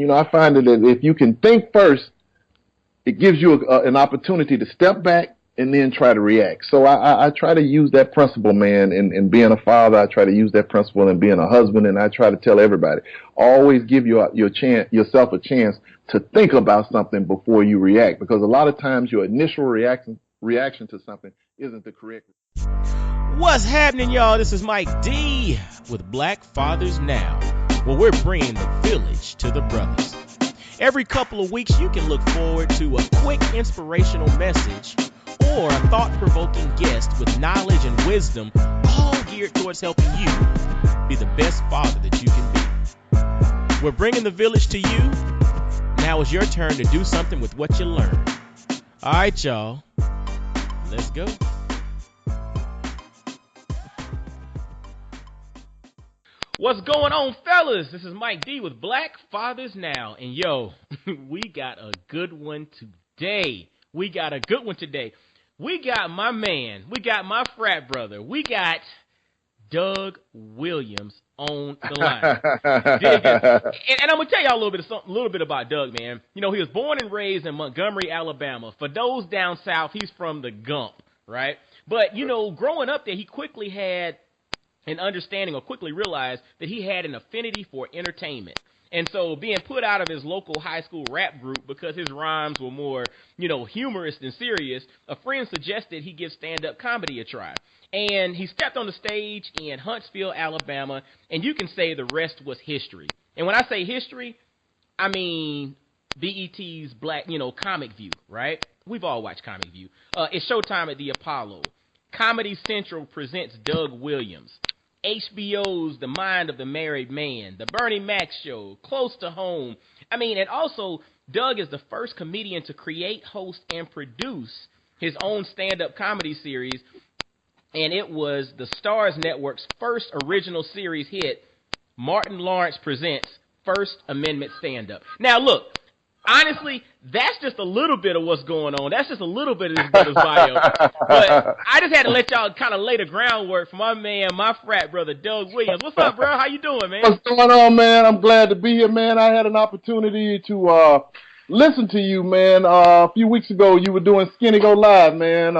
you know, I find that if you can think first, it gives you an opportunity to step back and then try to react. So I try to use that principle, man, in being a father. I try to use that principle in being a husband, and I try to tell everybody, always give yourself a chance to think about something before you react, because a lot of times your initial reaction to something isn't the correct. What's happening, y'all? This is Mike D with Black Fathers Now, where we're bringing the village to the brothers. Every couple of weeks, you can look forward to a quick inspirational message or a thought-provoking guest with knowledge and wisdom, all geared towards helping you be the best father that you can be. We're bringing the village to you. Now it's your turn to do something with what you learned. All right, y'all. Let's go. What's going on, fellas? This is Mike D with Black Fathers Now. And yo, we got a good one today. We got my man. We got my frat brother. We got Doug Williams on the line. and I'm gonna tell y'all a little bit about Doug, man. You know, he was born and raised in Montgomery, Alabama. For those down south, he's from the Gump, right? But you know, growing up there, he quickly had an understanding, or quickly realized that he had an affinity for entertainment. And so being put out of his local high school rap group because his rhymes were more, you know, humorous than serious, a friend suggested he give stand-up comedy a try. And he stepped on the stage in Huntsville, Alabama, and you can say the rest was history. And when I say history, I mean BET's Black, Comic View, right? We've all watched Comic View. It's Showtime at the Apollo. Comedy Central presents Doug Williams. HBO's The Mind of the Married Man, The Bernie Mac Show, Close to Home. And also, Doug is the first comedian to create, host, and produce his own stand-up comedy series, and it was the Starz Network's first original series hit, Martin Lawrence Presents First Amendment Stand-Up. Now, look, honestly, that's just a little bit of what's going on. That's just a little bit of this brother's bio. But I just had to let y'all kind of lay the groundwork for my man, my frat brother, Doug Williams. What's up, bro? How you doing, man? What's going on, man? I'm glad to be here, man. I had an opportunity to listen to you, man. A few weeks ago, you were doing Skinny Go Live, man.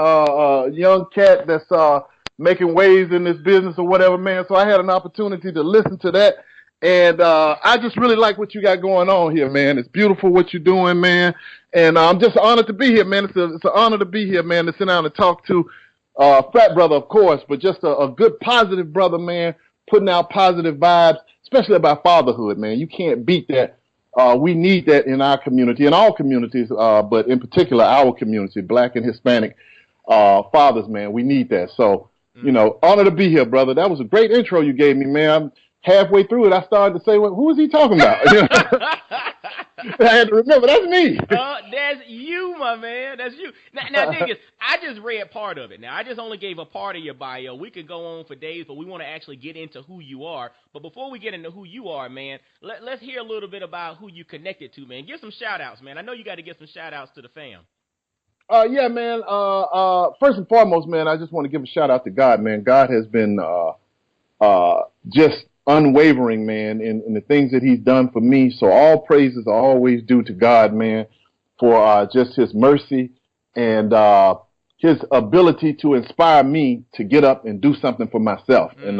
Young cat that's making waves in this business or whatever, man. So I had an opportunity to listen to that. And I just really like what you got going on here, man. It's beautiful what you're doing, man. And I'm just honored to be here, man. It's an honor to be here, man, to sit down and talk to frat brother, of course, but just a good, positive brother, man, putting out positive vibes, especially about fatherhood, man. You can't beat that. We need that in our community, in all communities, but in particular our community, Black and Hispanic fathers, man. We need that. So, honor to be here, brother. That was a great intro you gave me, man. Halfway through it, I started to say, well, who is he talking about? I had to remember, that's me. That's you, my man. That's you. Now, dig this, I just read part of it. Now, I just only gave a part of your bio. We could go on for days, but we want to actually get into who you are. But before we get into who you are, man, let's hear a little bit about who you connected to, man. Give some shout-outs, man. I know you got to give some shout-outs to the fam. Yeah, man. First and foremost, man, I just want to give a shout-out to God, man. God has been just unwavering, man, in the things that he's done for me. So all praises are always due to God, man, for just his mercy and his ability to inspire me to get up and do something for myself. And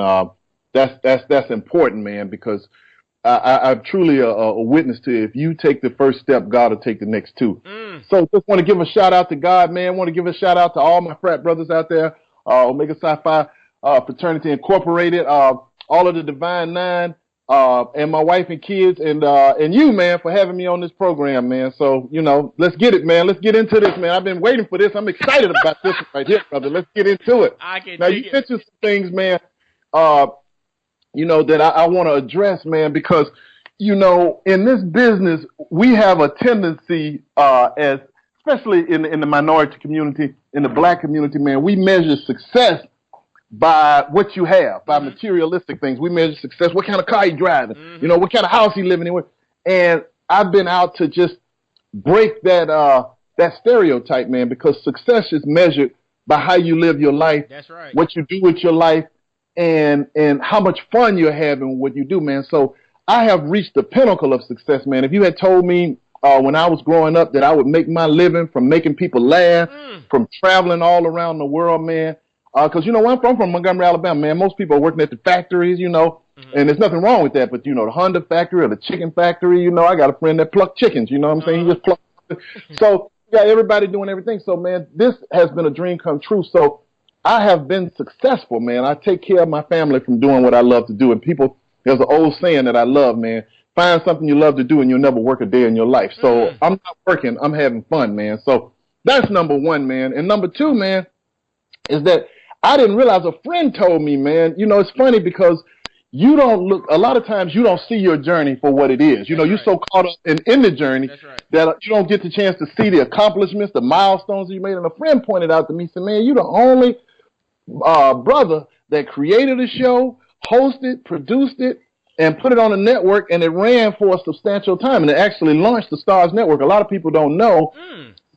that's important, man, because I'm truly a witness to it. If you take the first step, God will take the next two. So just want to give a shout out to God, man. Want to give a shout out to all my frat brothers out there, Omega Psi Phi Fraternity Incorporated, all of the Divine Nine, and my wife and kids, and you, man, for having me on this program, man. So, let's get it, man. Let's get into this, man. I've been waiting for this. I'm excited about this right here, brother. Let's get into it. Now, you mentioned some things, man, that I want to address, man, because, in this business, we have a tendency, especially in the minority community, in the Black community, man, we measure success by what you have, by materialistic things. We measure success. What kind of car you driving? What kind of house you living in? And I've been out to just break that stereotype, man, because success is measured by how you live your life. That's right. What you do with your life, and how much fun you're having with what you do, man. So I have reached the pinnacle of success, man. If you had told me when I was growing up that I would make my living from making people laugh, from traveling all around the world, man. Because, you know, I'm from Montgomery, Alabama, man. Most people are working at the factories, you know, and there's nothing wrong with that. But, you know, the Honda factory or the chicken factory, you know, I got a friend that plucked chickens, you know what I'm saying? He just plucked. So, yeah, everybody doing everything. So, man, this has been a dream come true. So I have been successful, man. I take care of my family from doing what I love to do. And people, there's an old saying that I love, man. Find something you love to do and you'll never work a day in your life. So I'm not working. I'm having fun, man. So that's number one, man. And number two, man, is that I didn't realize a friend told me, man, you know, it's funny because you don't look, a lot of times you don't see your journey for what it is. You know, you're so caught up in the journey that you don't get the chance to see the accomplishments, the milestones you made. And a friend pointed out to me, said, man, you're the only brother that created a show, hosted, produced it, and put it on a network, and it ran for a substantial time, and it actually launched the Starz network. A lot of people don't know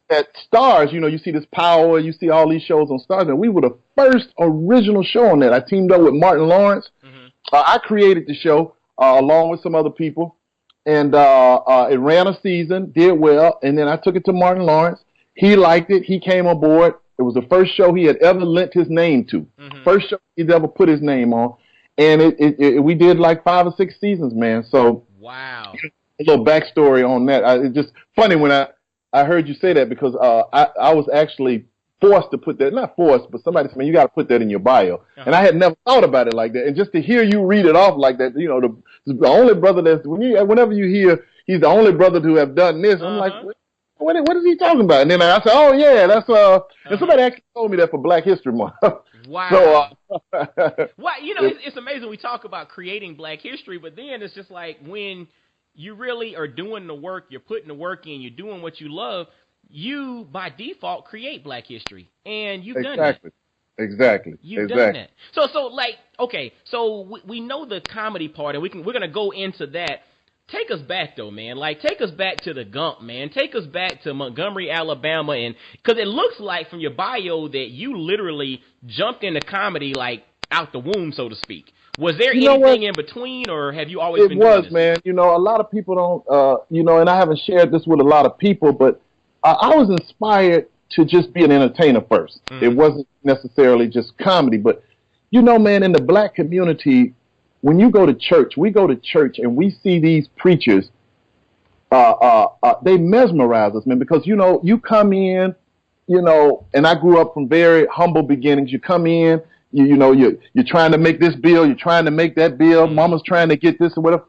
that Starz, you know, you see this Power, you see all these shows on Starz, and we were the first original show on that. I teamed up with Martin Lawrence. I created the show along with some other people, and it ran a season, did well, and then I took it to Martin Lawrence. He liked it. He came on board. It was the first show he had ever lent his name to. First show he'd ever put his name on. And we did like 5 or 6 seasons, man. So wow, a little backstory on that. It's just funny when I heard you say that because I was actually forced to put that, not forced, but somebody said, man, you got to put that in your bio. And I had never thought about it like that. And just to hear you read it off like that, you know, the only brother that's, whenever you hear he's the only brother to have done this, I'm like, what is he talking about? And then I said, oh yeah, that's and somebody actually told me that for Black History Month. Wow. So, well, you know, it's amazing we talk about creating Black history, but then it's just like when you really are doing the work, you're putting the work in, you're doing what you love, you by default create Black history, and you've done that. Exactly. You've done that. So like, okay, so we know the comedy part, and we're gonna go into that. Take us back, though, man. Like, take us back to the Gump, man. Take us back to Montgomery, Alabama, and because it looks like from your bio that you literally jumped into comedy, like, out the womb, so to speak. Was there anything in between, or have you always been doing this? It was, man. You know, a lot of people don't, you know, and I haven't shared this with a lot of people, but I was inspired to just be an entertainer first. It wasn't necessarily just comedy, but, you know, man, in the Black community, when you go to church, we go to church and we see these preachers, they mesmerize us, man, because, you know, you come in, you know, and I grew up from very humble beginnings. You come in, you know, you're trying to make this bill, you're trying to make that bill, mama's trying to get this or whatever.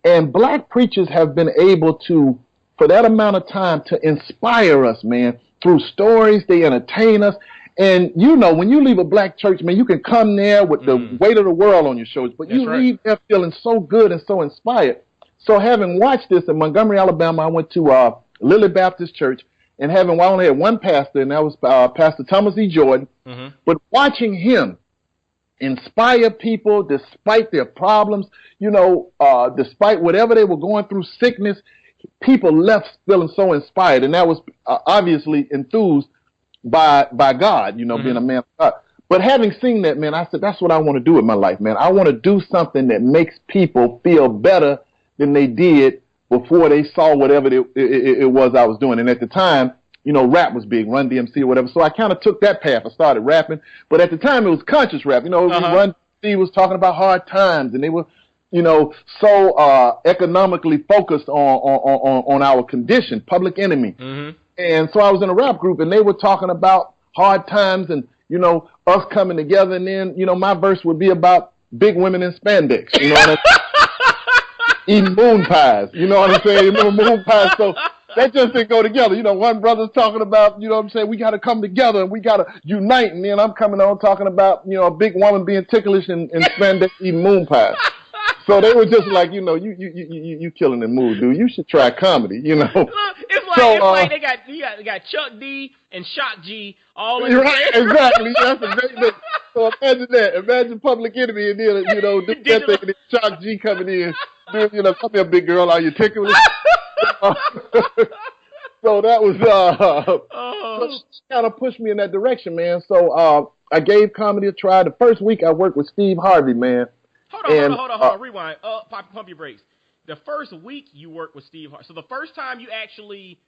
And Black preachers have been able to, for that amount of time, to inspire us, man, through stories. They entertain us. And, you know, when you leave a Black church, man, you can come there with the weight of the world on your shoulders, but you leave there feeling so good and so inspired. So having watched this in Montgomery, Alabama, I went to Lily Baptist Church, and I only had one pastor, and that was Pastor Thomas E. Jordan. But watching him inspire people despite their problems, you know, despite whatever they were going through, sickness, people left feeling so inspired, and that was obviously enthused by God, you know, being a man of God. But having seen that, man, I said, that's what I want to do with my life, man. I want to do something that makes people feel better than they did before they saw whatever it was I was doing. And at the time, you know, rap was big, Run DMC or whatever. So I kind of took that path. I started rapping. But at the time, it was conscious rap. You know, Run DMC was talking about hard times, and they were, you know, so economically focused on our condition, Public Enemy. And so I was in a rap group, and they were talking about hard times and, you know, us coming together. And then, you know, my verse would be about big women in spandex, you know what I mean? Eating moon pies, you know what I'm saying? You know, moon pies. So that just didn't go together. You know, one brother's talking about, you know what I'm saying, we got to come together and we got to unite. And then I'm coming on talking about, you know, a big woman being ticklish and spandex eating moon pies. So they were just like, you know, you killing the mood, dude. You should try comedy, you know. It's like they got Chuck D and Shock G all in right, exactly. That's a great thing. So imagine that. Imagine Public Enemy and then, you know, do that thing and then Shock G coming in. Doing, you know, come here, big girl, are you ticklish? So that was kind of pushed me in that direction, man. So I gave comedy a try. The first week I worked with Steve Harvey, man. Hold on, rewind. Pump your brakes. the first week you worked with Steve Harvey. So the first time you actually.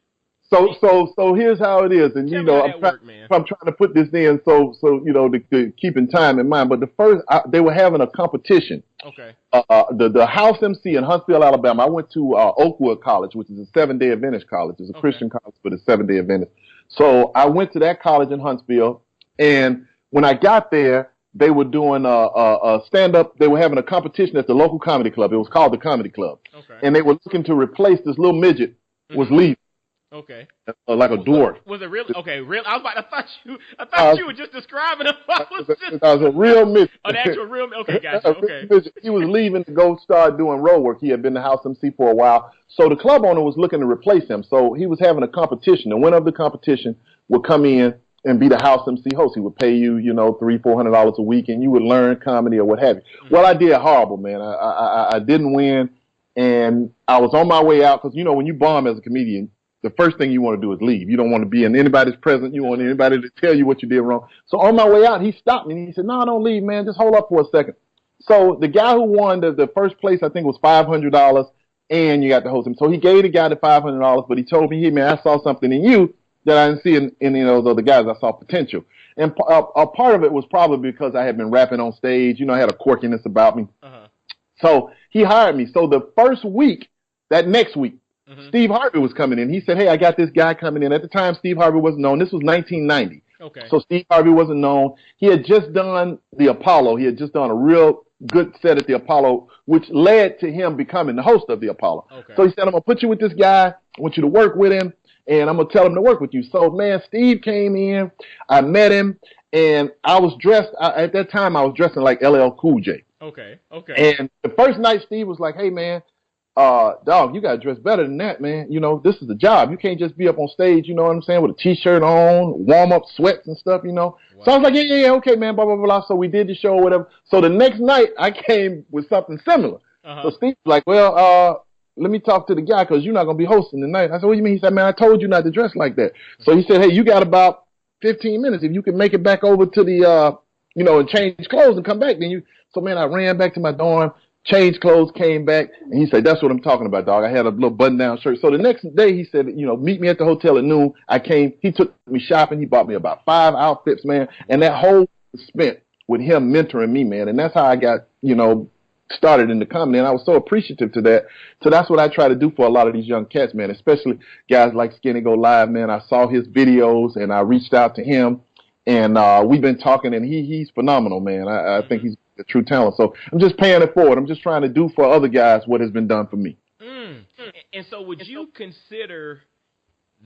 So here's how it is, and Tell me how that worked, man. I'm trying to put this in, so to keep in time in mind. But the first, they were having a competition. Okay. The house MC in Huntsville, Alabama. I went to Oakwood College, which is a 7-day Adventist college. It's a Christian college, but it's 7-day Adventist. So I went to that college in Huntsville, and when I got there, they were doing a stand-up. They were having a competition at the local comedy club. It was called the Comedy Club, and they were looking to replace this little midget was leaving. Okay. Like a dwarf. Was it real? Okay, real. I thought you were just describing him. I was a real midget. An actual real. Okay, gotcha. Okay. He was leaving to go start doing road work. He had been the house MC for a while, so the club owner was looking to replace him. So he was having a competition. The winner of the competition would come in and be the house MC host. He would pay you, $300-400 a week, and you would learn comedy or what have you. Mm-hmm. Well, I did horrible, man. I didn't win, and I was on my way out because when you bomb as a comedian, the first thing you want to do is leave. You don't want to be in anybody's presence. You don't want anybody to tell you what you did wrong. So on my way out, he stopped me and he said, "No, don't leave, man. Just hold up for a second." So the guy who won the first place, I think, was $500, and you got to host him. So he gave the guy the $500, but he told me, "Hey, man, I saw something in you that I didn't see in any of those other guys. I saw potential." And a part of it was probably because I had been rapping on stage. I had a quirkiness about me. Uh-huh. So he hired me. So the first week, that next week, Steve Harvey was coming in. He said, "Hey, I got this guy coming in." At the time, Steve Harvey wasn't known. This was 1990. Okay. So Steve Harvey wasn't known. He had just done the Apollo. He had just done a real good set at the Apollo, which led to him becoming the host of the Apollo. Okay. So he said, "I'm going to put you with this guy. I want you to work with him, and I'm going to tell him to work with you." So, man, Steve came in. I met him, and I was dressed. At that time, I was dressing like LL Cool J. Okay. And the first night, Steve was like, "Hey, man, dog, you got to dress better than that, man. This is a job. You can't just be up on stage, you know what I'm saying, with a T-shirt on, warm-up sweats and stuff, Wow. So I was like, yeah, okay, man, blah, blah, blah. So we did the show or whatever. So the next night, I came with something similar. So Steve's like, "Well, let me talk to the guy because you're not going to be hosting tonight." I said, "What do you mean?" He said, "Man, I told you not to dress like that." So he said, "Hey, you got about 15 minutes. If you can make it back over to the, and change clothes and come back, then you." So, man, I ran back to my dorm, changed clothes, came back, and he said, "That's what I'm talking about, dog." I had a little button-down shirt. So the next day, he said, "Meet me at the hotel at noon." I came. He took me shopping. He bought me about 5 outfits, man. And that whole was spent with him mentoring me, man. And that's how I got, started in the comedy. And I was so appreciative to that. So that's what I try to do for a lot of these young cats, man, especially guys like Skinny Go Live, man. I saw his videos, and I reached out to him. And we've been talking, and he's phenomenal, man. I think he's a true talent. So I'm just paying it forward. I'm just trying to do for other guys what has been done for me. And so would you consider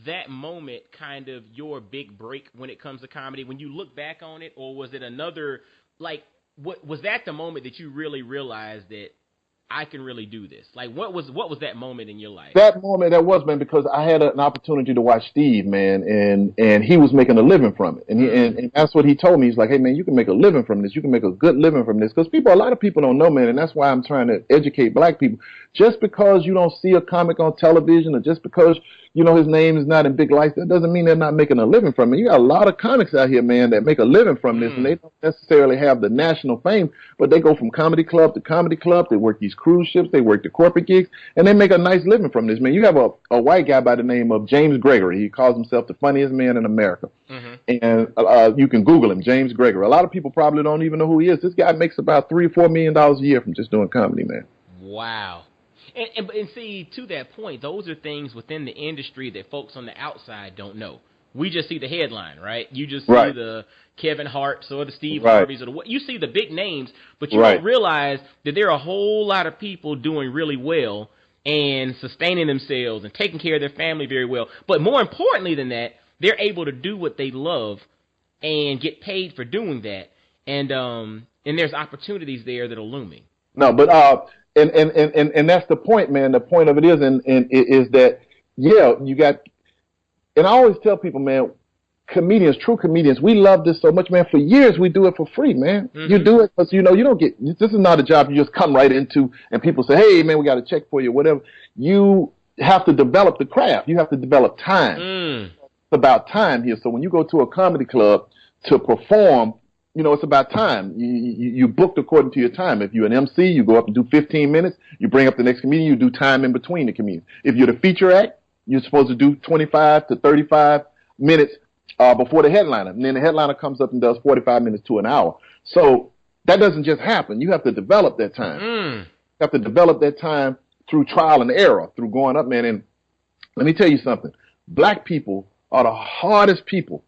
that moment kind of your big break when it comes to comedy, when you look back on it? Or was it another, was that the moment that you really realized that I can really do this? Like, what was that moment in your life? That moment, man, because I had an opportunity to watch Steve, man, and he was making a living from it. And and that's what he told me. He's like, "Hey, man, you can make a living from this. You can make a good living from this." Because a lot of people don't know, man, and that's why I'm trying to educate black people. Just because you don't see a comic on television, or just because, his name is not in big lights, that doesn't mean they're not making a living from it. You got a lot of comics out here, man, that make a living from this, and they don't necessarily have the national fame, but they go from comedy club to comedy club. They work these cruise ships, they work the corporate gigs, and they make a nice living from this, man. You have a white guy by the name of James Gregory. He calls himself the funniest man in America. And you can Google him, James Gregory. A lot of people probably don't even know who he is. This guy makes about $3 or $4 million a year from just doing comedy, man. Wow. And see, to that point, those are things within the industry that folks on the outside don't know. We just see the headline, right? You just see the Kevin Harts or the Steve Harveys or you see the big names, but you don't realize that there are a whole lot of people doing really well and sustaining themselves and taking care of their family very well. But more importantly than that, they're able to do what they love and get paid for doing that. And there's opportunities there that are looming. No, but and that's the point, man. The point of it is, is that, you got, and I always tell people, man, comedians, true comedians, we love this so much, man. For years, we do it for free, man. You do it because, you don't get, this is not a job you just come right into and people say, "Hey, man, we got a check for you," whatever. You have to develop the craft. You have to develop time. It's about time here. So when you go to a comedy club to perform, it's about time. You booked according to your time. If you're an MC, you go up and do 15 minutes. You bring up the next comedian. You do time in between the comedians. If you're the feature act, you're supposed to do 25 to 35 minutes before the headliner. And then the headliner comes up and does 45 minutes to an hour. So that doesn't just happen. You have to develop that time. You have to develop that time through trial and error, through going up, man. And let me tell you something. Black people are the hardest people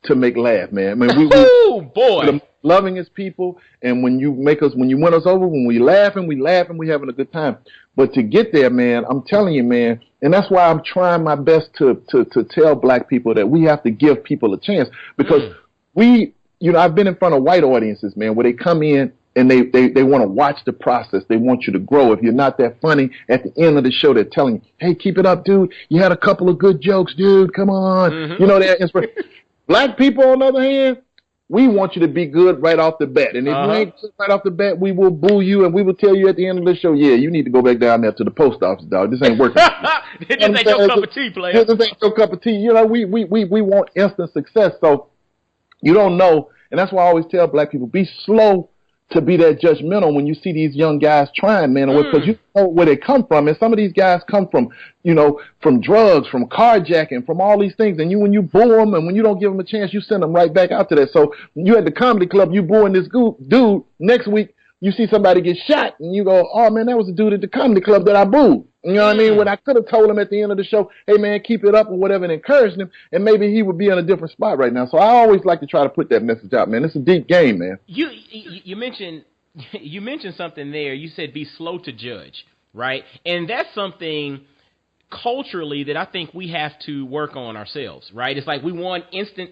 to make laugh, man. I mean, oh boy, the lovingest people, and when you win us over, when we laughing, we having a good time. But to get there, man, I'm telling you, man, and that's why I'm trying my best to tell black people that we have to give people a chance, because I've been in front of white audiences, man, where they come in and they want to watch the process. They want you to grow. If you're not that funny, at the end of the show, they're telling you, hey, keep it up, dude. You had a couple of good jokes, dude. Come on. They're inspiring. Black people, on the other hand, we want you to be good right off the bat. And if you ain't good right off the bat, we will boo you, and we will tell you at the end of the show, yeah, you need to go back down there to the post office, dog. This ain't working. This ain't your cup of tea, player. This ain't your cup of tea. We want instant success. So you don't know. And that's why I always tell black people, be slow to be that judgmental when you see these young guys trying, man, because you know where they come from. And some of these guys come from, from drugs, from carjacking, from all these things. And when you boo them and when you don't give them a chance, you send them right back out to that. So when you at the comedy club, you booing this dude. Next week, you see somebody get shot and you go, oh, man, that was the dude at the comedy club that I booed. You know what I mean? When I could have told him at the end of the show, hey, man, keep it up or whatever, and encouraged him, and maybe he would be in a different spot right now. So I always like to try to put that message out, man. It's a deep game, man. You mentioned something there. You said be slow to judge, right? And that's something culturally that I think we have to work on ourselves, right? It's like we want instant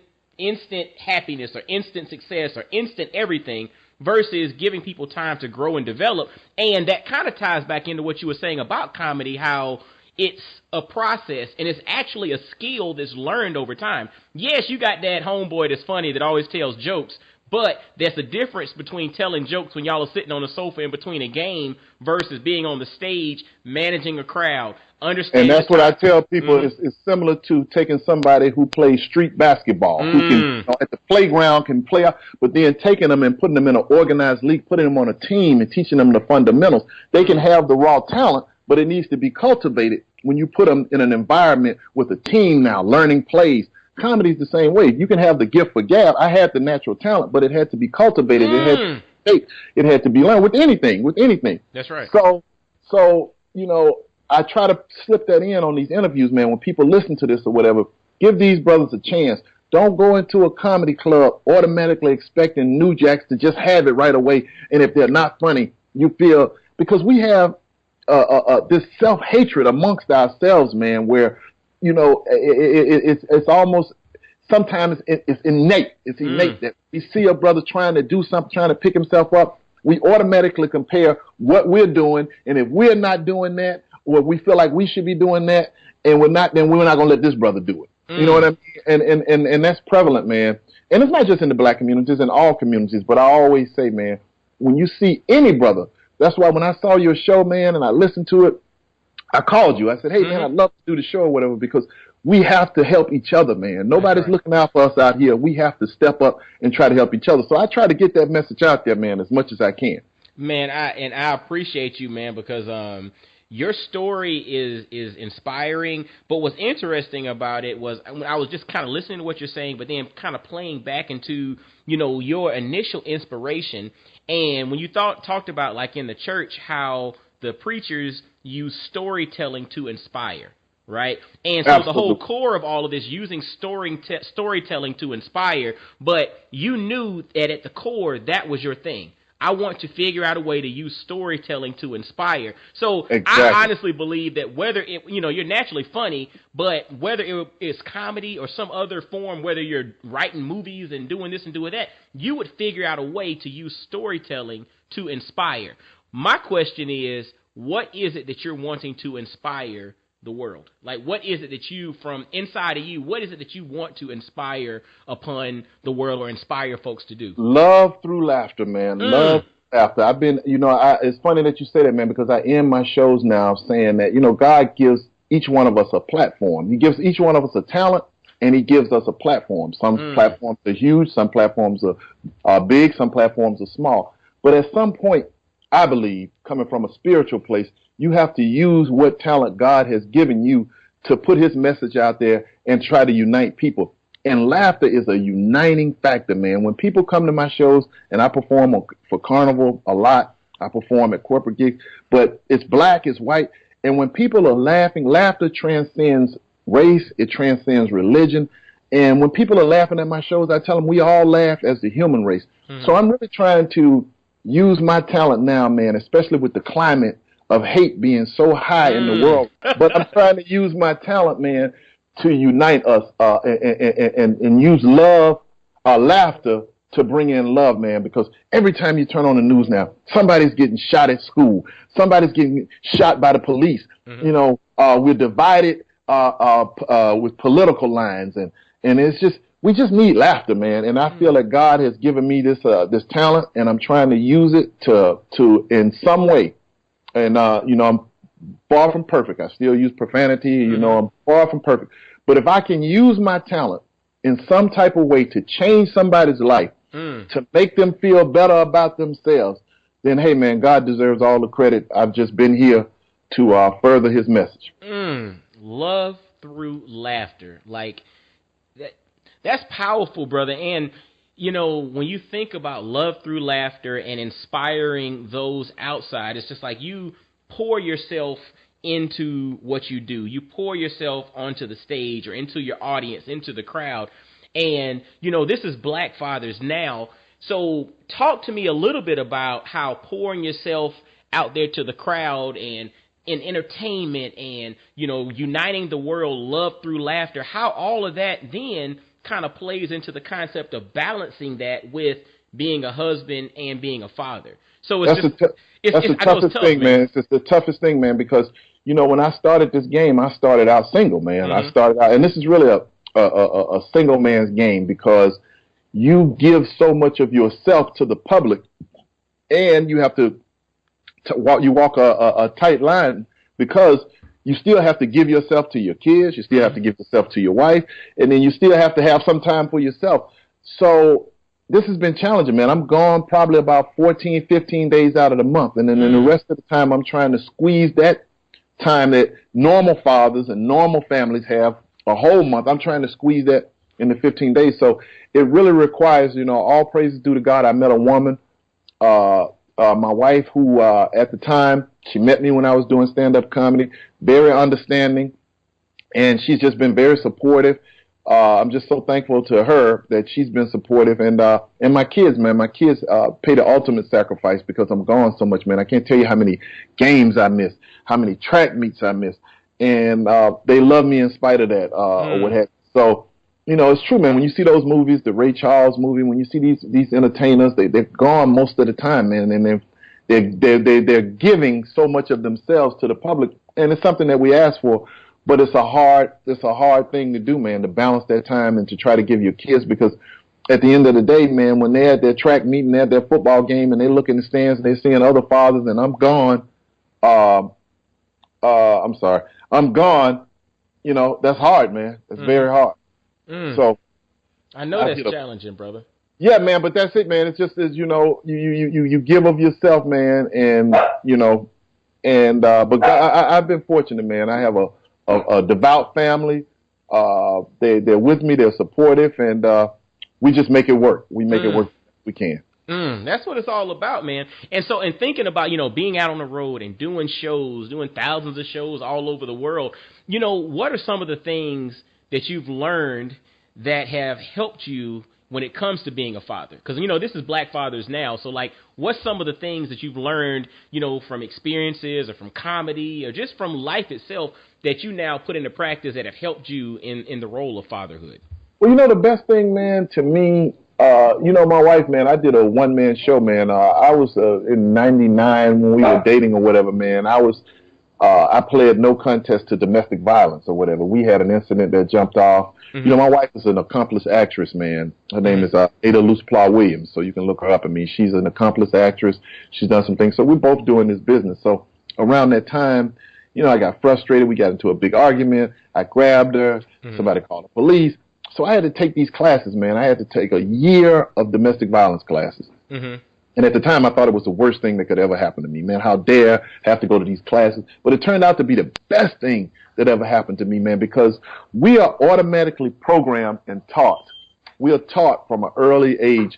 happiness or instant success or instant everything, versus giving people time to grow and develop. And that kind of ties back into what you were saying about comedy, how it's a process and it's actually a skill that's learned over time. Yes, you got that homeboy that's funny that always tells jokes, but there's a difference between telling jokes when y'all are sitting on the sofa in between a game versus being on the stage, managing a crowd, understanding. And that's what I tell people. It's similar to taking somebody who plays street basketball, who can, at the playground can play out, but then taking them and putting them in an organized league, putting them on a team and teaching them the fundamentals. They can have the raw talent, but it needs to be cultivated when you put them in an environment with a team now, learning plays. Comedy's the same way. You can have the gift for gab. I had the natural talent, but it had to be cultivated. It had to be learned with anything. That's right. So I try to slip that in on these interviews, man. When people listen to this or whatever, give these brothers a chance. Don't go into a comedy club automatically expecting new jacks to just have it right away. And if they're not funny, you feel, because we have this self-hatred amongst ourselves, man, where it's almost, sometimes it's innate. It's innate that we see a brother trying to do something, trying to pick himself up. We automatically compare what we're doing, and if we're not doing that, or we feel like we should be doing that, and we're not, then we're not going to let this brother do it. You know what I mean? And that's prevalent, man. And it's not just in the black communities, in all communities. But I always say, man, when you see any brother, that's why when I saw your show, man, and I listened to it, I called you. I said, hey, man, I'd love to do the show or whatever, because we have to help each other, man. Nobody's looking out for us out here. We have to step up and try to help each other. So I try to get that message out there, man, as much as I can. Man, I appreciate you, man, because your story is inspiring. But what's interesting about it was I was just kind of listening to what you're saying, but then kind of playing back into, your initial inspiration. And when you talked about, like, in the church, how the preachers use storytelling to inspire, right? And so the whole core of all of this, using storytelling to inspire, but you knew that at the core, that was your thing. I want to figure out a way to use storytelling to inspire. So I honestly believe that whether you're naturally funny, but whether it's comedy or some other form, whether you're writing movies and doing this and doing that, you would figure out a way to use storytelling to inspire. My question is, what is it that you're wanting to inspire the world? Like, what is it that you, from inside of you, what is it that you want to inspire upon the world or inspire folks to do? Love through laughter, man. Love through laughter. I've been, it's funny that you say that, man, because I end my shows now saying that, God gives each one of us a platform. He gives each one of us a talent, and he gives us a platform. Some platforms are huge, some platforms are big, some platforms are small. But at some point, I believe, coming from a spiritual place, you have to use what talent God has given you to put his message out there and try to unite people. And laughter is a uniting factor, man. When people come to my shows, and I perform for Carnival a lot, I perform at corporate gigs, but it's black, it's white, and when people are laughing, laughter transcends race, it transcends religion. And when people are laughing at my shows, I tell them we all laugh as the human race. So I'm really trying to use my talent now, man, especially with the climate of hate being so high in the world. But I'm trying to use my talent, man, to unite us and use love, laughter to bring in love, man, because every time you turn on the news now, somebody's getting shot at school. Somebody's getting shot by the police. You know, we're divided with political lines, and it's just, we just need laughter, man. And I feel that God has given me this talent, and I'm trying to use it to in some way. And you know, I'm far from perfect. I still use profanity. You know, I'm far from perfect. But if I can use my talent in some type of way to change somebody's life, to make them feel better about themselves, then hey, man, God deserves all the credit. I've just been here to further his message. Love through laughter. Like, that's powerful, brother. And, you know, when you think about love through laughter and inspiring those outside, it's just like you pour yourself into what you do. You pour yourself onto the stage or into your audience, into the crowd. And, you know, this is Black Fathers Now. So talk to me a little bit about how pouring yourself out there to the crowd and in entertainment and, you know, uniting the world, love through laughter, how all of that then kind of plays into the concept of balancing that with being a husband and being a father. So it's that's the toughest thing, man. It's just the toughest thing, man, because, you know, when I started this game, I started out single, man. I started out, and this is really a single man's game, because you give so much of yourself to the public, and you have to walk a tight line, because you still have to give yourself to your kids, you still have to give yourself to your wife, and then you still have to have some time for yourself. So this has been challenging, man. I'm gone probably about 14, 15 days out of the month, and then the rest of the time I'm trying to squeeze that time that normal fathers and normal families have a whole month. I'm trying to squeeze that into 15 days. So it really requires, you know, all praises due to God. I met a woman, my wife, who at the time, she met me when I was doing stand-up comedy, very understanding, and she's just been very supportive. I'm just so thankful to her that she's been supportive, and my kids, man, my kids pay the ultimate sacrifice because I'm gone so much, man. I can't tell you how many games I missed, how many track meets I missed, and they love me in spite of that, or what have you. So, you know, it's true, man. When you see those movies, the Ray Charles movie, when you see these entertainers, they're gone most of the time, man, and they're giving so much of themselves to the public, and it's something that we ask for. But it's a hard thing to do, man, to balance that time and to try to give your kids, because at the end of the day, man, when they're at their track meeting, they're at their football game, and they look in the stands and they're seeing other fathers, and I'm gone. I'm gone. You know, that's hard, man. It's very hard. So I know that's challenging, brother. Yeah, man, but that's it, man. It's just as, you know, you give of yourself, man, and you know, and but I've been fortunate, man. I have a devout family. They're with me. They're supportive, and we just make it work. We make it work if we can. That's what it's all about, man. And so, in thinking about, you know, being out on the road and doing shows, doing thousands of shows all over the world, you know, what are some of the things that you've learned that have helped you when it comes to being a father? Because, you know, this is Black Fathers Now. So, like, what's some of the things that you've learned, you know, from experiences or from comedy or just from life itself that you now put into practice that have helped you in the role of fatherhood? Well, you know, the best thing, man, to me, you know, my wife, man, I did a one-man show, man. I was in 99 when we were dating or whatever, man. I pled no contest to domestic violence or whatever. We had an incident that jumped off. You know, my wife is an accomplished actress, man. Her name is Ada Luce-Pla Williams, so you can look her up. I mean, she's an accomplished actress. She's done some things. So we're both doing this business. So around that time, you know, I got frustrated. We got into a big argument. I grabbed her. Somebody called the police. So I had to take these classes, man. I had to take a year of domestic violence classes. Mm-hmm. And at the time, I thought it was the worst thing that could ever happen to me, man. How dare have to go to these classes? But it turned out to be the best thing that ever happened to me, man, because we are automatically programmed and taught. We are taught from an early age,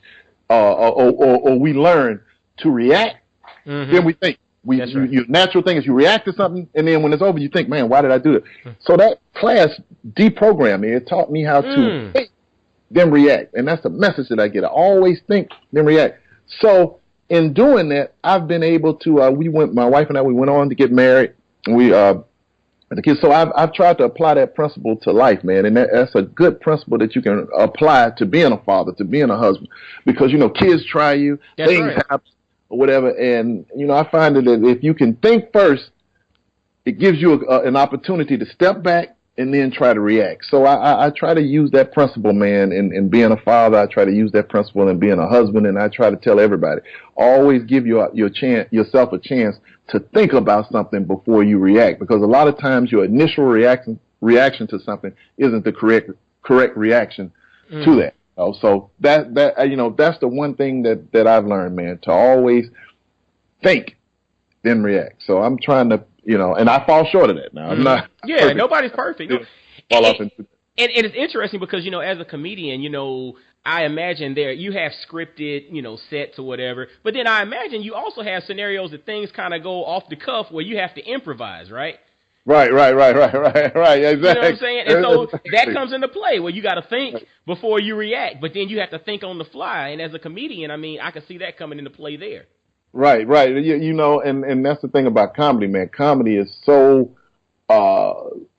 or we learn to react, then we think. Your natural thing is you react to something, and then when it's over, you think, man, why did I do it? So that class deprogrammed me. It taught me how to think, then react. And that's the message that I get. I always think, then react. So in doing that, I've been able to, my wife and I, we went on to get married. The kids. So I've tried to apply that principle to life, man. And that's a good principle that you can apply to being a father, to being a husband, because, kids try you, things happen or whatever. And, I find that if you can think first, it gives you an opportunity to step back and then try to react. So I try to use that principle, man, in being a father. I try to use that principle in being a husband, and I try to tell everybody, always give yourself a chance to think about something before you react, because a lot of times your initial reaction to something isn't the correct reaction to that. So that's the one thing that I've learned, man, to always think, then react. So I'm trying to, and I fall short of that now. I'm not. Yeah, perfect. Nobody's perfect. Fall off into and it's interesting because, as a comedian, I imagine you have scripted, sets or whatever. But then I imagine you also have scenarios that things kind of go off the cuff where you have to improvise, right? Right. Exactly. You know what I'm saying? And so that comes into play where you got to think before you react, but then you have to think on the fly. And as a comedian, I can see that coming into play there. Right. And that's the thing about comedy, man. Comedy is so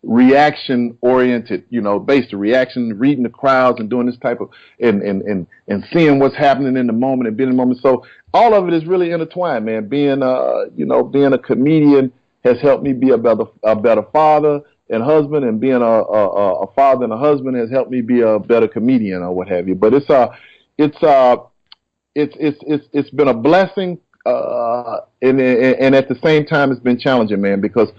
reaction oriented, based on reaction, reading the crowds and doing this type of and seeing what's happening in the moment and being in the moment. So all of it is really intertwined, man. Being a comedian has helped me be a better father and husband, and being a father and a husband has helped me be a better comedian or what have you. But it's been a blessing, and at the same time, it's been challenging, man, because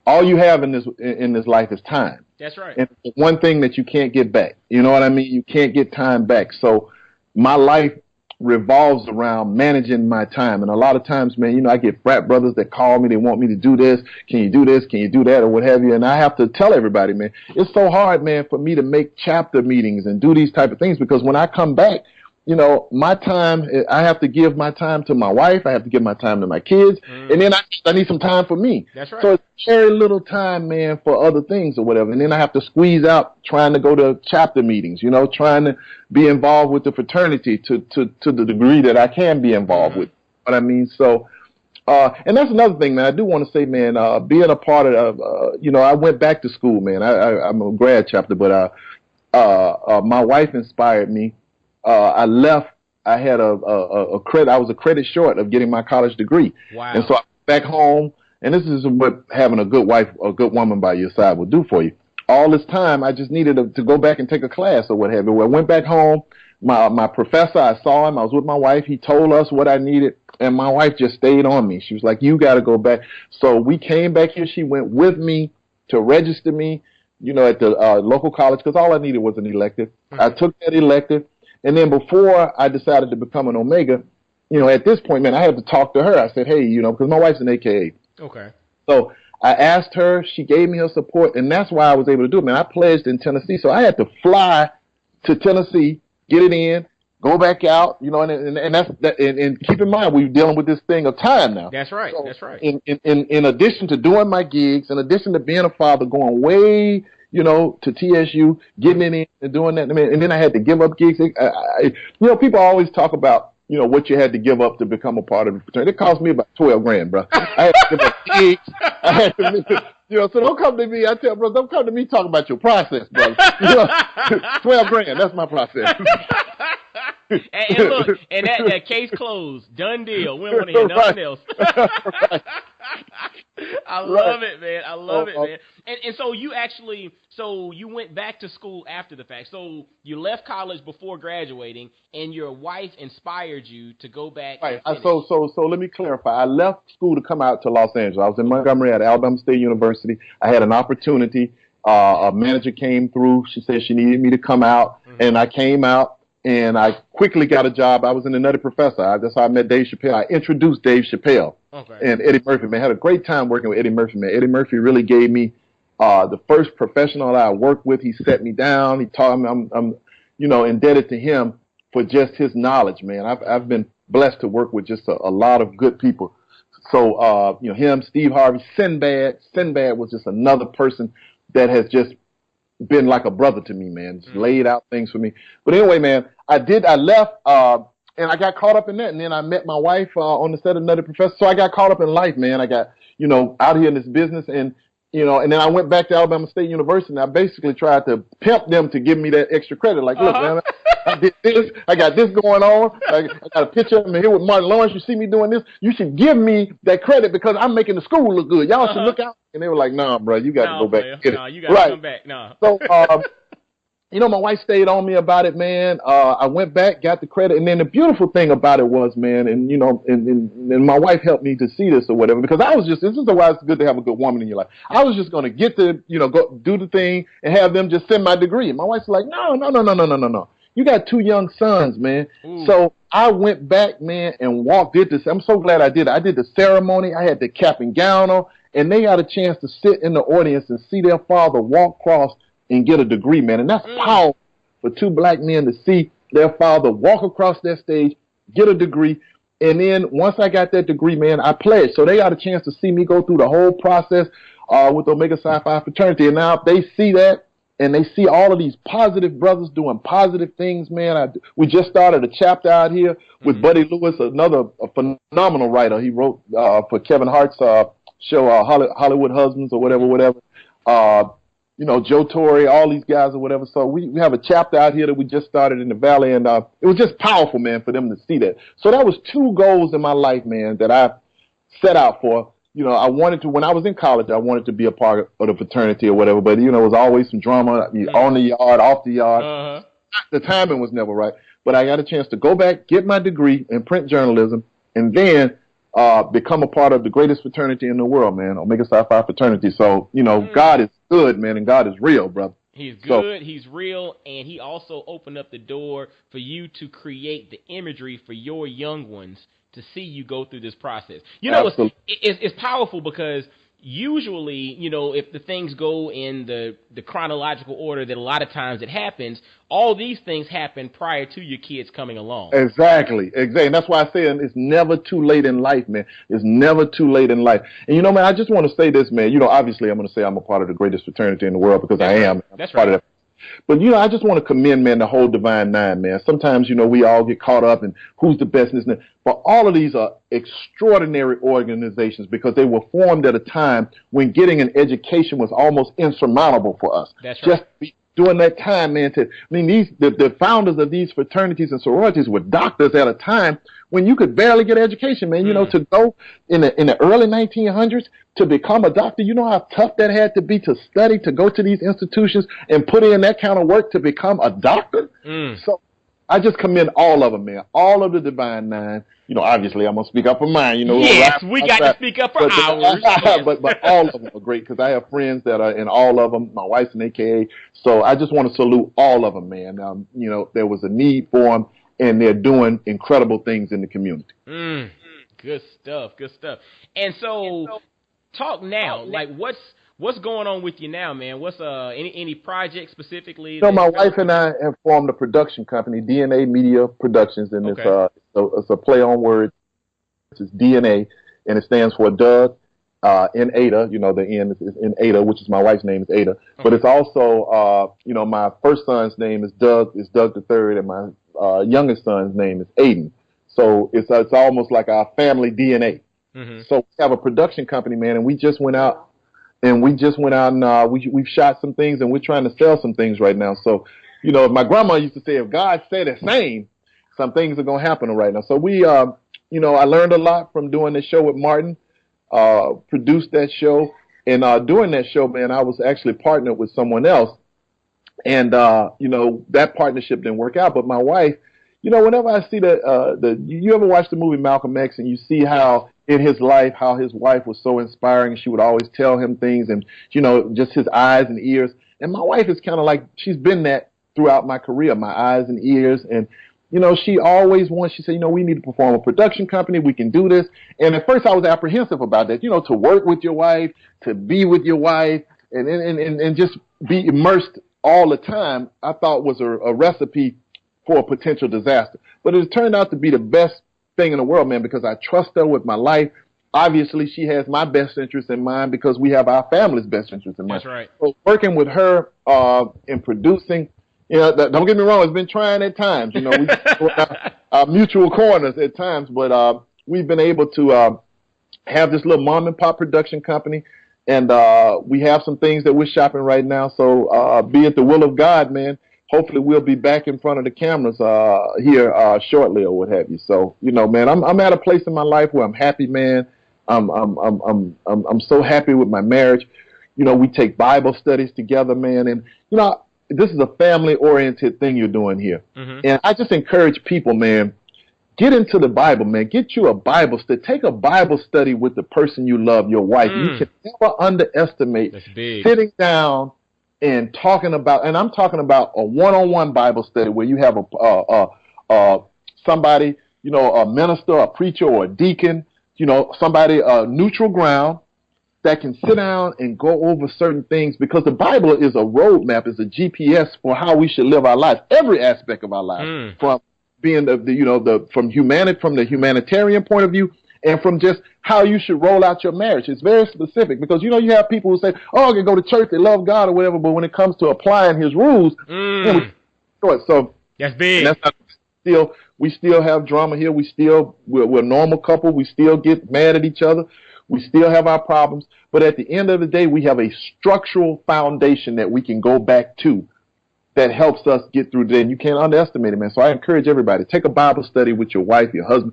all you have in this life is time. That's right. And it's one thing that you can't get back. You know what I mean? You can't get time back. So my life revolves around managing my time. And a lot of times, man, I get frat brothers that call me. They want me to do this. Can you do this? Can you do that? Or what have you. And I have to tell everybody, man, it's so hard, man, for me to make chapter meetings and do these type of things, because when I come back, my time, I have to give my time to my wife. I have to give my time to my kids. And then I need some time for me. That's right. So it's very little time, man, for other things or whatever. And then I have to squeeze out trying to go to chapter meetings, trying to be involved with the fraternity to the degree that I can be involved with. What I mean? So, and that's another thing, man. I do want to say, man, being a part of, I went back to school, man. I'm a grad chapter, but my wife inspired me. I left. I had a credit. I was a credit short of getting my college degree. Wow. And so I went back home, and this is what having a good wife, a good woman by your side will do for you. All this time, I just needed to go back and take a class or what have you. Well, I went back home. My professor, I saw him. I was with my wife. He told us what I needed, and my wife just stayed on me. She was like, "You got to go back." So we came back here. She went with me to register me, at the local college, because all I needed was an elective. I took that elective. And then before I decided to become an Omega, at this point, man, I had to talk to her. I said, hey, because my wife's an AKA. Okay. So I asked her. She gave me her support, and that's why I was able to do it, man. I pledged in Tennessee, so I had to fly to Tennessee, get it in, go back out, and that's that. And keep in mind, we're dealing with this thing of time now. That's right. So that's right. In addition to doing my gigs, in addition to being a father, going way to TSU, getting it in and doing that. And then I had to give up gigs. People always talk about, what you had to give up to become a part of the fraternity. It cost me about $12,000, bro. I had to give up gigs. I had to, so don't come to me. I tell bro, don't come to me talking about your process, bro. $12,000, that's my process. and look, and that case closed, done deal. We don't want to hear nothing else. I love it, man. I love it, man. And so you went back to school after the fact. So you left college before graduating, and your wife inspired you to go back. Right. So let me clarify. I left school to come out to Los Angeles. I was in Montgomery at Alabama State University. I had an opportunity, A manager came through. She said she needed me to come out, and I came out, and I quickly got a job. I was in The Nutty Professor. That's how I met Dave Chappelle. I introduced Dave Chappelle and Eddie Murphy, man. Had a great time working with Eddie Murphy, man. Eddie Murphy really gave me the first professional I worked with. He set me down. He taught me. I'm indebted to him for just his knowledge, man. I've been blessed to work with just a lot of good people. So, him, Steve Harvey, Sinbad. Sinbad was just another person that has just been like a brother to me, man. Just laid out things for me. But anyway, man, I left, and I got caught up in that. And then I met my wife on the set of Nutty Professor. So I got caught up in life, man. I got, out here in this business, and then I went back to Alabama State University, and I basically tried to pimp them to give me that extra credit. Like, look, man, I did this. I got this going on. I got a picture of me here with Martin Lawrence. You see me doing this. You should give me that credit because I'm making the school look good. Y'all should look out. And they were like, nah, bro, you got to go back. You got to come back. No. So, my wife stayed on me about it, man. I went back, got the credit. And then the beautiful thing about it was, man, and my wife helped me to see this or whatever, because this is why it's good to have a good woman in your life. I was just going to get to, go do the thing and have them just send my degree. And my wife's like, no. You got 2 young sons, man. Ooh. So I went back, man, and did this. I'm so glad I did it. I did the ceremony. I had the cap and gown on, and they got a chance to sit in the audience and see their father walk across and get a degree, man. And that's powerful for 2 black men to see their father walk across that stage, get a degree. And then once I got that degree, man, I pledged. So they got a chance to see me go through the whole process with Omega Psi Phi Fraternity. And now if they see that, and they see all of these positive brothers doing positive things, man. We just started a chapter out here with Buddy Lewis, a phenomenal writer. He wrote for Kevin Hart's show, Hollywood Husbands or whatever. Joe Torre, all these guys or whatever. So we have a chapter out here that we just started in the Valley, and it was just powerful, man, for them to see that. So that was 2 goals in my life, man, that I set out for. I wanted to, when I was in college, I wanted to be a part of the fraternity or whatever, but, it was always some drama on the yard, off the yard. The timing was never right. But I got a chance to go back, get my degree in print journalism, and then become a part of the greatest fraternity in the world, man, Omega Psi Phi Fraternity. So, God is good, man, and God is real, brother. He's good, he's real, and he also opened up the door for you to create the imagery for your young ones to see you go through this process. It's powerful because usually, if the things go in the chronological order that a lot of times it happens, all these things happen prior to your kids coming along. Exactly. And that's why I say it's never too late in life, man. It's never too late in life. And, man, I just want to say this, man. Obviously I'm going to say I'm a part of the greatest fraternity in the world because I am. That's right. But, I just want to commend, man, the whole Divine Nine, man. Sometimes, we all get caught up in who's the best. But all of these are extraordinary organizations because they were formed at a time when getting an education was almost insurmountable for us. That's right. Just during that time, man, the founders of these fraternities and sororities were doctors at a time when you could barely get education, man. To go in the early 1900s to become a doctor, you know how tough that had to be to study, to go to these institutions and put in that kind of work to become a doctor. So I just commend all of them, man. All of the Divine Nine. Obviously I'm going to speak up for mine. Yes, we got to speak up for ours. But all of them are great because I have friends that are in all of them. My wife's an AKA. So I just want to salute all of them, man. There was a need for them, and they're doing incredible things in the community. Good stuff. And so talk now. Like, what's going on with you now, man? What's any project specifically? My wife and I have formed a production company, DNA Media Productions, and it's a play on words. It's DNA, and it stands for Doug in Ada. The N is in Ada, which is my wife's name is Ada. Okay. But it's also my first son's name is Doug the third, and my youngest son's name is Aiden. So it's almost like our family DNA. So we have a production company, man, and we just went out. And we've shot some things, and we're trying to sell some things right now. So, my grandma used to say, if God said the same, some things are going to happen right now. So we, I learned a lot from doing this show with Martin, produced that show. And during that show, man, I was actually partnered with someone else. And, that partnership didn't work out. But my wife, whenever I see you ever watch the movie Malcolm X and you see how in his life, how his wife was so inspiring. She would always tell him things and, just his eyes and ears. And my wife is kind of like, she's been that throughout my career, my eyes and ears. And, she always wants, she said, we need to perform a production company. We can do this. And at first I was apprehensive about that, to work with your wife, to be with your wife and just be immersed all the time, I thought was a recipe for a potential disaster. But it turned out to be the best thing in the world, man, because I trust her with my life. Obviously, she has my best interest in mind because we have our family's best interest in mind. That's right. So working with her and producing, don't get me wrong, it's been trying at times. We our mutual corners at times, but we've been able to have this little mom and pop production company, and we have some things that we're shopping right now. So be it the will of God, man. Hopefully we'll be back in front of the cameras here shortly or what have you. So, man, I'm at a place in my life where I'm happy, man. I'm so happy with my marriage. We take Bible studies together, man. And, this is a family-oriented thing you're doing here. Mm-hmm. And I just encourage people, man, get into the Bible, man. Get you a Bible study. Take a Bible study with the person you love, your wife. You can never underestimate sitting down and talking about, and I'm talking about a one-on-one Bible study where you have somebody, a minister, a preacher, or a deacon, somebody, neutral ground that can sit down and go over certain things, because the Bible is a roadmap, is a GPS for how we should live our lives, every aspect of our lives, from being from the humanitarian point of view, and from just how you should roll out your marriage. It's very specific because, you have people who say, I can go to church, they love God or whatever, but when it comes to applying his rules, so that's big. That's not, we still have drama here. We're a normal couple. We still get mad at each other. We still have our problems. But at the end of the day, we have a structural foundation that we can go back to that helps us get through the day. And you can't underestimate it, man. So I encourage everybody, take a Bible study with your wife, your husband,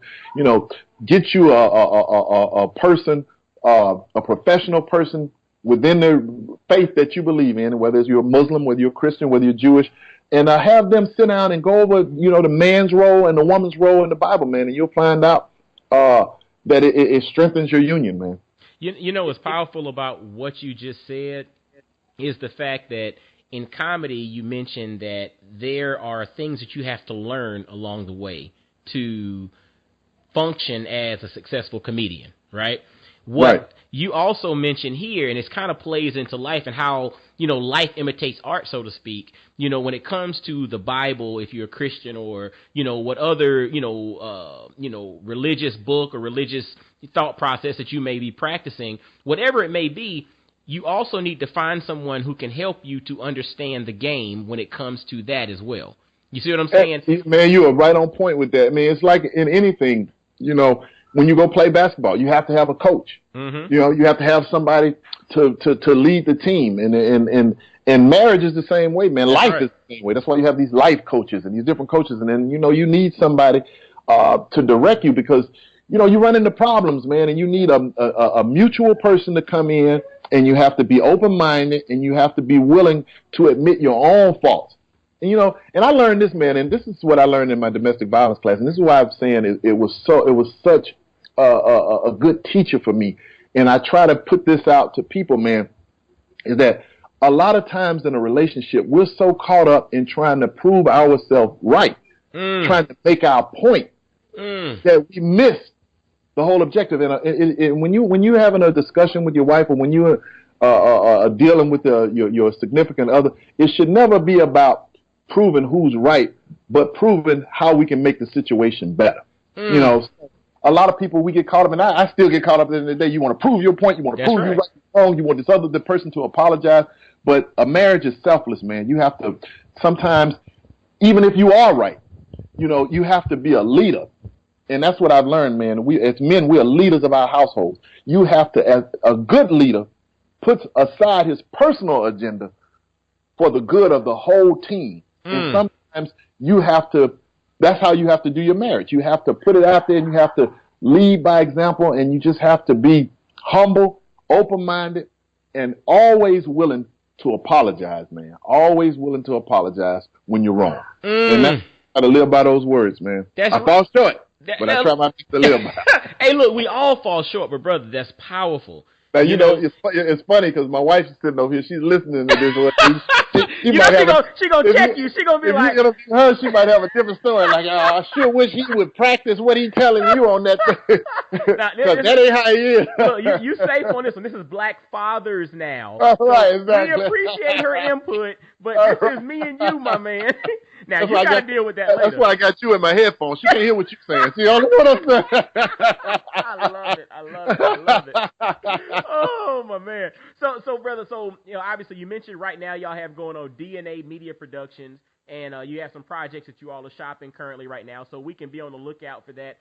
get you a person, a professional person within the faith that you believe in, whether you're a Muslim, whether you're a Christian, whether you're Jewish, and have them sit down and go over, the man's role and the woman's role in the Bible, man, and you'll find out that it strengthens your union, man. What's powerful about what you just said is the fact that in comedy, you mentioned that there are things that you have to learn along the way to function as a successful comedian, right? What you also mentioned here, and it kind of plays into life and how, life imitates art, so to speak. When it comes to the Bible, if you're a Christian or, what other, religious book or religious thought process that you may be practicing, whatever it may be, you also need to find someone who can help you to understand the game when it comes to that as well. You see what I'm saying? Man, you are right on point with that. I mean, it's like in anything, when you go play basketball, you have to have a coach. Mm-hmm. You have to have somebody to lead the team. And marriage is the same way, man. Life is the same way. That's why you have these life coaches and these different coaches. And then, you need somebody to direct you because, you run into problems, man, and you need a mutual person to come in, and you have to be open-minded, and you have to be willing to admit your own faults. And, and I learned this, man, and this is what I learned in my domestic violence class, and this is why I'm saying it was such a good teacher for me. And I try to put this out to people, man, is that a lot of times in a relationship, we're so caught up in trying to prove ourselves right, trying to make our point, that we miss the whole objective. And when you're having a discussion with your wife, or when you're dealing with your significant other, it should never be about proving who's right, but proving how we can make the situation better. A lot of people, we get caught up, and I still get caught up at the end of the day. You want to prove your point, you want to prove you're right, you're wrong, you want the person to apologize. But a marriage is selfless, man. You have to sometimes, even if you are right, you have to be a leader. And that's what I've learned, man. We, as men, we are leaders of our households. You have to, as a good leader, put aside his personal agenda for the good of the whole team. And sometimes you have to, that's how you have to do your marriage. You have to put it out there, and you have to lead by example, and you just have to be humble, open-minded, and always willing to apologize, man. Always willing to apologize when you're wrong. And that's how to live by those words, man. I fall short. but I try my best to live by it. Hey, look, we all fall short, but brother, that's powerful. Now, you know, it's funny because my wife's sitting over here. She's listening to this. She you might know, she gonna check you. She gonna be like, if you interview her, she might have a different story. Like, I sure wish he would practice what he's telling you on that thing. Because that ain't how he is. Look, you safe on this one. This is Black Fathers now. Right, exactly. We appreciate her input, but this is me and you, my man. Now, you got to deal with that later. That's why I got you in my headphones. She can't hear what you're saying. See, what I'm saying? I love it. Oh, my man. So, brother, you know, obviously you mentioned right now y'all have going on DNA Media Productions, and you have some projects that you all are shopping currently right now, so we can be on the lookout for that.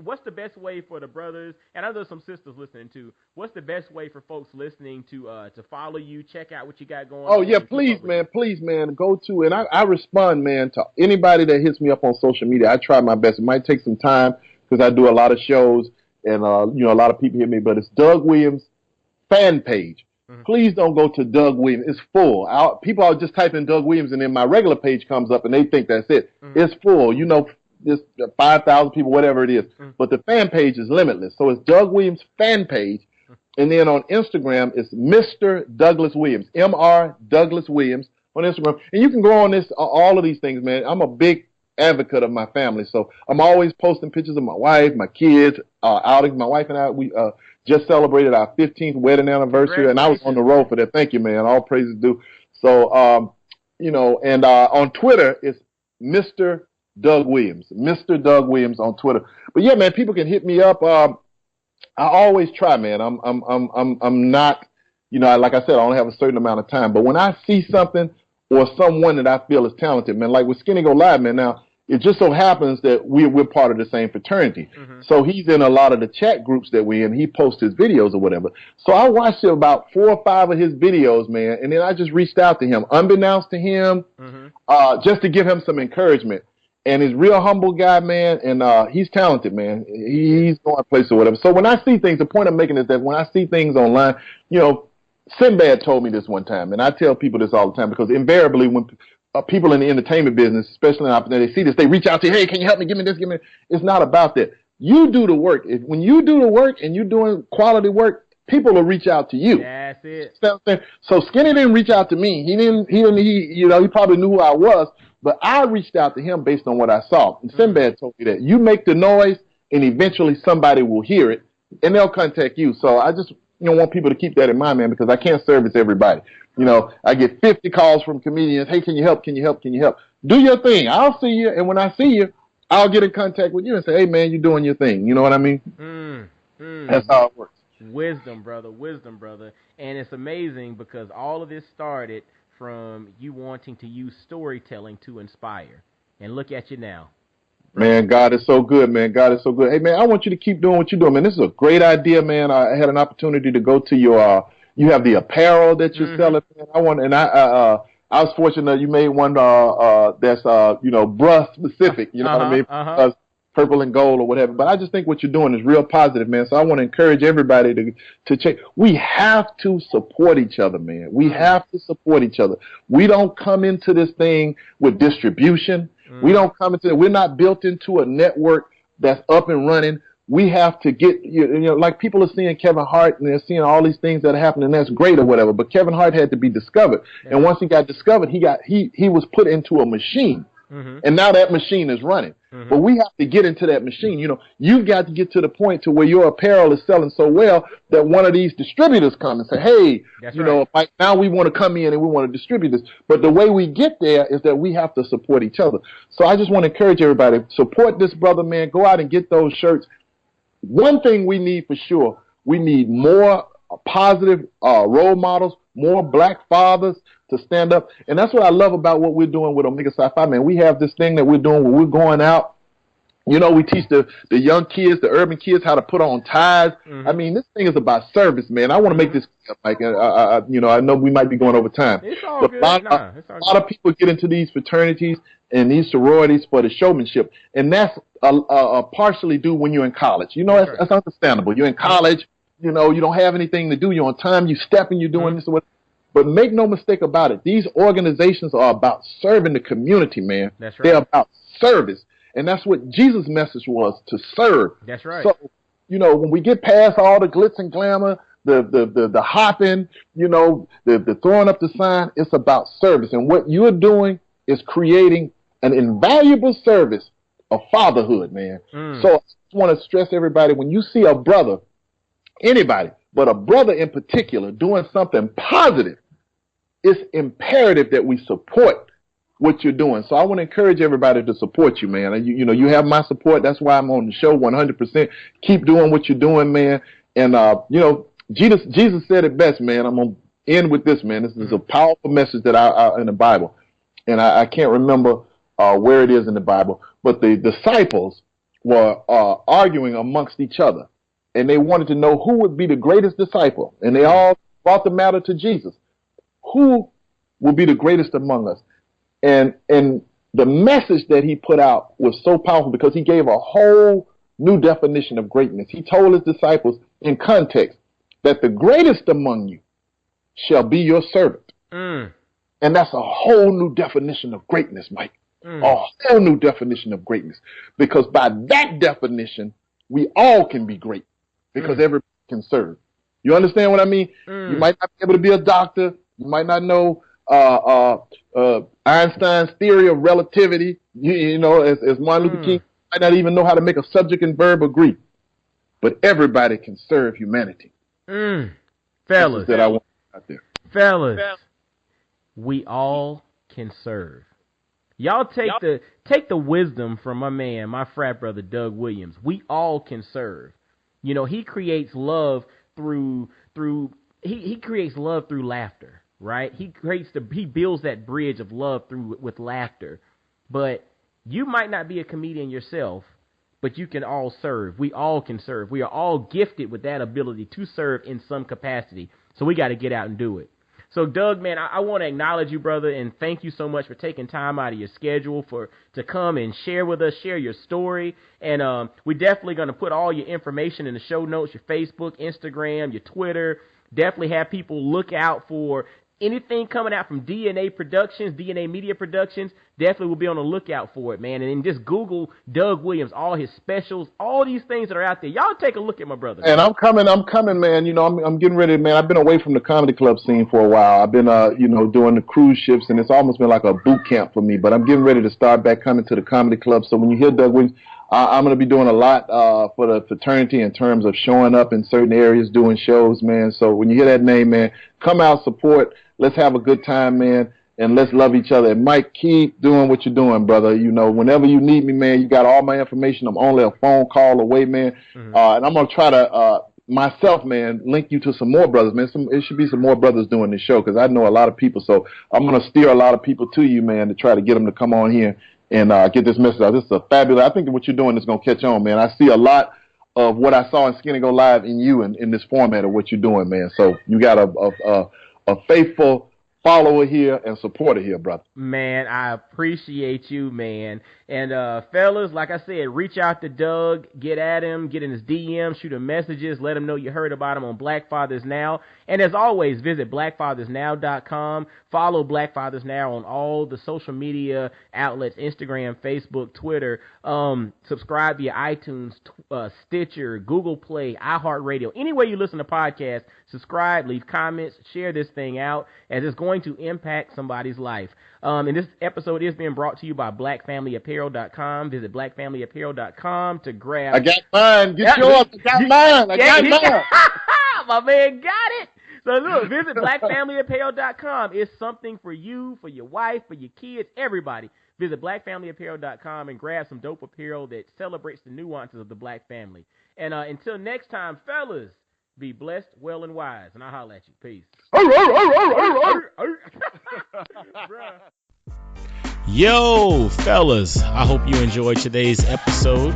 What's the best way for the brothers, and I know there's some sisters listening too, what's the best way for folks listening to follow you, check out what you got going on? Oh, yeah, please, man, go to, and I respond, man, to anybody that hits me up on social media. I try my best. It might take some time because I do a lot of shows, and, you know, a lot of people hit me, but it's Doug Williams fan page. Mm-hmm. Please don't go to Doug Williams. It's full. People are just typing Doug Williams, and then my regular page comes up, and they think that's it. Mm-hmm. It's full. You know, just 5,000 people, whatever it is. Mm-hmm. But the fan page is limitless. So it's Doug Williams fan page. And then on Instagram, it's Mr. Douglas Williams, Mr. Douglas Williams on Instagram. And you can go on all of these things, man. I'm a big advocate of my family. So I'm always posting pictures of my wife, my kids, outings. My wife and I, we just celebrated our 15th wedding anniversary, and I was on the road for that. Thank you, man. All praises due. So, you know, and on Twitter, it's Mr. Doug Williams, Mr. Doug Williams on Twitter. But yeah, man, people can hit me up. I always try, man. I'm not, you know, like I said, I only have a certain amount of time. But when I see something or someone that I feel is talented, man, like with Skinny Go Live, man, now, it just so happens that we're part of the same fraternity. Mm-hmm. So he's in a lot of the chat groups that we're in. He posts his videos or whatever. So I watched about 4 or 5 of his videos, man, and then I just reached out to him, unbeknownst to him, just to give him some encouragement. And he's a real humble guy, man, and he's talented, man. He's going places or whatever. So when I see things, the point I'm making is that when I see things online, you know, Sinbad told me this one time, and I tell people this all the time because invariably when people in the entertainment business, especially when they see this, they reach out to you, hey, can you help me, give me this, give me that. It's not about that. You do the work. When you do the work and you're doing quality work, people will reach out to you. That's it. So Skinny didn't reach out to me. He probably knew who I was, but I reached out to him based on what I saw. And Sinbad told me that you make the noise and eventually somebody will hear it and they'll contact you. So I just want people to keep that in mind, man, because I can't service everybody. You know, I get 50 calls from comedians. Hey, can you help? Can you help? Can you help? Do your thing. I'll see you. And when I see you, I'll get in contact with you and say, hey, man, you're doing your thing. You know what I mean? That's how it works. Wisdom, brother. And it's amazing because all of this started from you wanting to use storytelling to inspire. And look at you now. Man, God is so good, man. God is so good. Hey, man, I want you to keep doing what you're doing, man. This is a great idea, man. I had an opportunity to go to your you have the apparel that you're selling. Man. I was fortunate you made one that's bruh specific. You know what I mean? Purple and gold or whatever. But I just think what you're doing is real positive, man. So I want to encourage everybody to check. We have to support each other, man. We have to support each other. We don't come into this thing with distribution. We don't come into it. We're not built into a network that's up and running. We have to get, like people are seeing Kevin Hart and they're seeing all these things that are happening, and that's great or whatever. But Kevin Hart had to be discovered. Yeah. And once he got discovered, he was put into a machine. And now that machine is running. But we have to get into that machine. You know, you've got to get to the point to where your apparel is selling so well that one of these distributors come and say, hey, Mike, now we want to come in and we want to distribute this. But the way we get there is that we have to support each other. So I just want to encourage everybody, support this brother, man. Go out and get those shirts. One thing we need for sure, we need more positive role models, more black fathers to stand up. And that's what I love about what we're doing with Omega Psi Phi, man. We have this thing that we're doing where we're going out. You know, we teach the young kids, the urban kids, how to put on ties. I mean, this thing is about service, man. I want to make this, like, I know we might be going over time. It's all good. A lot of people get into these fraternities and these sororities for the showmanship. And that's partially due when you're in college. You know, that's understandable. You're in college, you don't have anything to do. You're on time, you stepping, you're doing this or whatever. But make no mistake about it. These organizations are about serving the community, man. That's right. They're about service. And that's what Jesus' message was, to serve. That's right. So, when we get past all the glitz and glamour, the hopping, the throwing up the sign, it's about service. And what you're doing is creating an invaluable service of fatherhood, man. So I just want to stress everybody, when you see a brother, anybody, but a brother in particular, doing something positive, it's imperative that we support what you're doing. So I want to encourage everybody to support you, man. You have my support. That's why I'm on the show 100%. Keep doing what you're doing, man. And, Jesus said it best, man. I'm going to end with this, man. This is a powerful message that I in the Bible. And I can't remember where it is in the Bible, but the disciples were arguing amongst each other. And they wanted to know who would be the greatest disciple. And they all brought the matter to Jesus. Who will be the greatest among us? And the message that he put out was so powerful because he gave a whole new definition of greatness. He told his disciples in context that the greatest among you shall be your servant. And that's a whole new definition of greatness, Mike. A whole new definition of greatness. Because by that definition, we all can be great. Because everybody can serve. You understand what I mean? You might not be able to be a doctor. You might not know Einstein's theory of relativity. As Martin Luther King, might not even know how to make a subject and verb agree. But everybody can serve humanity. Fellas, that I want out there. Fellas, we all can serve. Y'all take the wisdom from my frat brother Doug Williams. We all can serve. He creates love through he creates love through laughter, right? He builds that bridge of love with laughter. But you might not be a comedian yourself, but you can all serve. We all can serve. We are all gifted with that ability to serve in some capacity. So we got to get out and do it. So, Doug, man, I want to acknowledge you, brother, and thank you so much for taking time out of your schedule to come and share with us, share your story. And we're definitely going to put all your information in the show notes, your Facebook, Instagram, your Twitter. Definitely have people look out for anything coming out from DNA Productions, DNA Media Productions. Definitely will be on the lookout for it, man. And then just Google Doug Williams, all his specials, all these things that are out there. Y'all take a look at my brother. And I'm coming, man. I'm getting ready, man. I've been away from the comedy club scene for a while. I've been, doing the cruise ships, and it's almost been like a boot camp for me. But I'm getting ready to start back coming to the comedy club. So when you hear Doug Williams, I'm going to be doing a lot for the fraternity in terms of showing up in certain areas, doing shows, man. So when you hear that name, man, come out, support. Let's have a good time, man, and let's love each other. And Mike, keep doing what you're doing, brother. Whenever you need me, man, you got all my information. I'm only a phone call away, man. And I'm going to try to, myself, man, link you to some more brothers, man. It should be some more brothers doing this show because I know a lot of people. So I'm going to steer a lot of people to you, man, to try to get them to come on here and get this message out. This is a fabulous. I think what you're doing is going to catch on, man. I see a lot of what I saw in Skinny Go Live in you in this format of what you're doing, man. So you got a faithful follower here and supporter here, brother. Man, I appreciate you, man. And fellas, like I said, reach out to Doug, get at him, get in his DM, shoot him messages, let him know you heard about him on Black Fathers Now. And as always, visit blackfathersnow.com. Follow Black Fathers Now on all the social media outlets, Instagram, Facebook, Twitter. Subscribe via iTunes, Stitcher, Google Play, iHeartRadio. Anywhere you listen to podcasts, subscribe, leave comments, share this thing out, as it's going to impact somebody's life. And this episode is being brought to you by BlackFamilyApparel.com. Visit BlackFamilyApparel.com to grab. I got mine. Get yours. I got mine. I got mine. My man got it. So look, visit BlackFamilyApparel.com. It's something for you, for your wife, for your kids, everybody. Visit BlackFamilyApparel.com and grab some dope apparel that celebrates the nuances of the Black family. And until next time, fellas, be blessed, well, and wise. And I'll holler at you. Peace. Yo, fellas, I hope you enjoyed today's episode.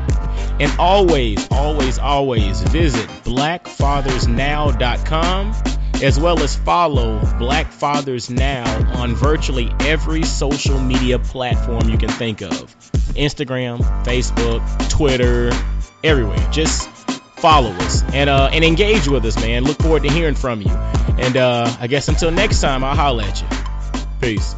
And always, always, always visit blackfathersnow.com, as well as follow Black Fathers Now on virtually every social media platform you can think of. Instagram, Facebook, Twitter, everywhere. Just follow us and engage with us, man. Look forward to hearing from you. And I guess until next time, I'll holler at you. Peace.